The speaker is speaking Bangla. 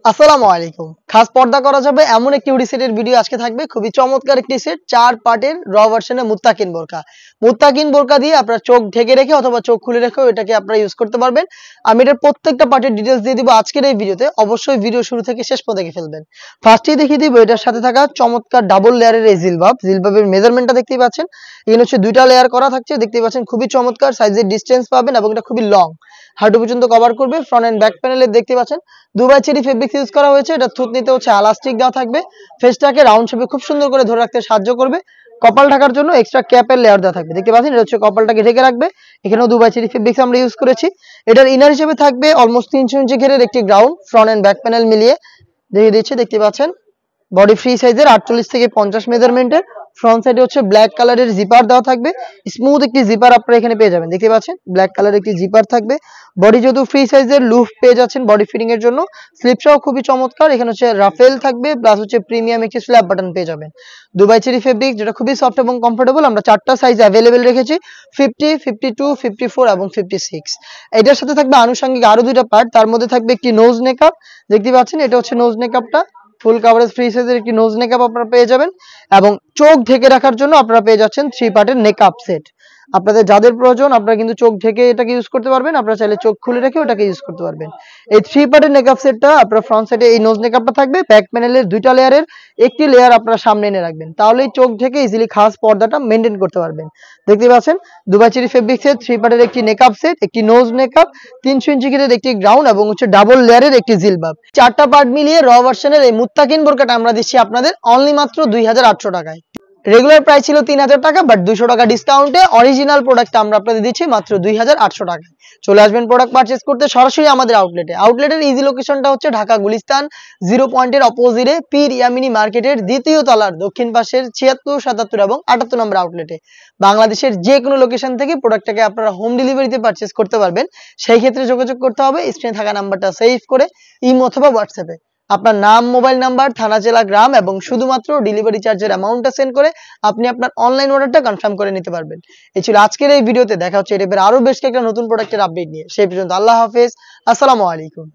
আসসালামু আলাইকুম। খাস পর্দা করা যাবে এমন একটি হুডি সেটের ভিডিও আজকে থাকবে। খুবই চমৎকার একটি সেট ৪ পার্টের র ভার্সনে মুত্তাকিন বোরকা। মুত্তাকিন বোরকা দিয়ে আপনারা চোখ ঢেকে রেখে অথবা চোখ খুলে রেখেও এটাকে আপনারা ইউজ করতে পারবেন। আমি এটার প্রত্যেকটা পার্টের ডিটেইলস দিয়ে দিব আজকের এই ভিডিওতে। অবশ্যই ভিডিও শুরু থেকে শেষ পর্যন্ত দেখে ফেলবেন। ফার্স্টেই দেখিয়ে দিব এটার সাথে থাকা চমৎকার ডাবল লেয়ারের এই জিলবাব। জিলবাবের মেজারমেন্টটা দেখতেই পাচ্ছেন। এখানে হচ্ছে ২টা লেয়ার করা থাকছে। দেখতেই পাচ্ছেন খুবই চমৎকার সাইজের ডিসটেন্স পাবেন এবং এটা খুবই লং। হাঁটু পর্যন্ত কভার করবে। ফ্রন্ট এন্ড ব্যাক প্যানেলে দেখতে পাচ্ছেন দুবাই চেরি ফেব্রিক্স ইউজ করা হয়েছে। এটা থুতনিতে হচ্ছে এলাস্টিক দেওয়া থাকবে। ফেসটাকে রাউন্ড শেপে খুব সুন্দর করে ধরে রাখতে সাহায্য করবে। কপাল ঢাকার জন্য এক্সট্রা ক্যাপের লেয়ার দেওয়া থাকবে। দেখতে পাচ্ছেন এটা হচ্ছে কপালটাকে ঢেকে রাখবে। এখানেও দুবাই চেরি ফেব্রিক্স আমরা ইউজ করেছি। এটার ইনার হিসেবে থাকবে অলমোস্ট ৩০০ ইঞ্চি ঘেরের একটি ground front end back panel মিলিয়ে দেখিয়ে দিচ্ছি। দেখতে পাচ্ছেন বডি ফ্রি সাইজের ৪৮ থেকে ৫০ মেজারমেন্টের। ফ্রন্ট সাইডে হচ্ছে ব্ল্যাক কালারের জিপার দেওয়া থাকবে। স্মুথ একটি জিপার আপনারা এখানে পেয়ে যাবেন। দেখতে পাচ্ছেন ব্ল্যাক কালারের একটি জিপার থাকবে। বডি যেহেতু ফ্রি সাইজের লুফ পেয়ে যাচ্ছেন বডি ফিটিং এর জন্য। স্লিপসটাও খুবই চমৎকার। এখানে হচ্ছে রাফেল থাকবে প্লাস হচ্ছে প্রিমিয়াম একটি স্ল্যাব বাটন পেয়ে যাবেন। দুবাই চেরি ফেব্রিক যেটা খুবই সফট এবং কমফোর্টেবল। আমরা ৪টা সাইজ অ্যাভেলেবেল রেখেছি 50, 52, 54 এবং 56। এটার সাথে থাকবে আনুষঙ্গিক আরো ২টা পার্ট। তার মধ্যে থাকবে একটি নোজ নেকআপ। দেখতে পাচ্ছেন এটা হচ্ছে নোজ নেকআপটা। ফুল কভারেজ ফ্রি সাইজের একটি নোজ নেকআপ আপনারা পেয়ে যাবেন এবং চোখ ঢেকে রাখার জন্য আপনারা পেয়ে যাচ্ছেন 3 পার্টের নেকআপ সেট। আপনাদের যাদের প্রয়োজন আপনারা কিন্তু চোখ ঢেকে এটাকে ইউজ করতে পারবেন। আপনারা চাইলে চোখ খুলে রেখে ওটাকে ইউজ করতে পারবেন। এই 3 পার্টের নেকআপ সেটটা আপনারা ফ্রন্ট সাইডে এই নোজ নেকআপটা থাকবে। ব্যাক প্যানেলের 2টা লেয়ারের একটি লেয়ার আপনারা সামনে এনে রাখবেন। তাহলেই চোখ ঢেকে ইজিলি খাস পর্দাটা মেইনটেইন করতে পারবেন। দেখতে পাচ্ছেন দুবাই চেরি ফেব্রিক্সের 3 পার্টের একটি নেকআপ সেট, একটি নোজ নেকআপ, ৩০০ ইঞ্চি ঘেরের একটি গ্রাউন্ড এবং হচ্ছে ডাবল লেয়ারের একটি জিলবাব। 4টা পার্ট মিলিয়ে র ভার্সনের এই মুত্তাকিন বোরকাটা আমরা দিচ্ছি আপনাদের অনলি মাত্র ২৮০০ টাকায়। রেগুলার প্রাইস ছিল ৩০০০ টাকা, বাট ২০০ টাকা ডিসকাউন্টে অরিজিনাল প্রোডাক্টটা আমরা আপনাদের দিচ্ছি মাত্র ২৮০০ টাকায়। চলে আসবেন প্রোডাক্ট পারচেজ করতে সরাসরি আমাদের আউটলেটে। আউটলেটের ইজি লোকেশনটা হচ্ছে ঢাকা গুলিস্তান 0 পয়েন্টের অপোজিটে পীর ইয়ামিনী মার্কেটের দ্বিতীয় তলার দক্ষিণ পাশের ৭৬, ৭৭ এবং ৭৮ নম্বর আউটলেটে। বাংলাদেশের যে কোনো লোকেশন থেকে প্রোডাক্টটাকে আপনারা হোম ডেলিভারিতে পারচেজ করতে পারবেন। সেই ক্ষেত্রে যোগাযোগ করতে হবে স্ক্রিনে থাকা নাম্বারটা সেভ করে ইমো অথবা হোয়াটসঅ্যাপে আপনার নাম, মোবাইল নাম্বার, থানা, জেলা, গ্রাম এবং শুধুমাত্র ডেলিভারি চার্জের অ্যামাউন্টটা সেন্ড করে আপনি আপনার অনলাইন অর্ডারটা কনফার্ম করে নিতে পারবেন। এই ছিল আজকের এই ভিডিওতে। দেখা হচ্ছে এই টাইপের আরো বেশ কয়েকটা নতুন প্রোডাক্টের আপডেট নিয়ে। সেই পর্যন্ত আল্লাহ হাফেজ, আসসালামু আলাইকুম।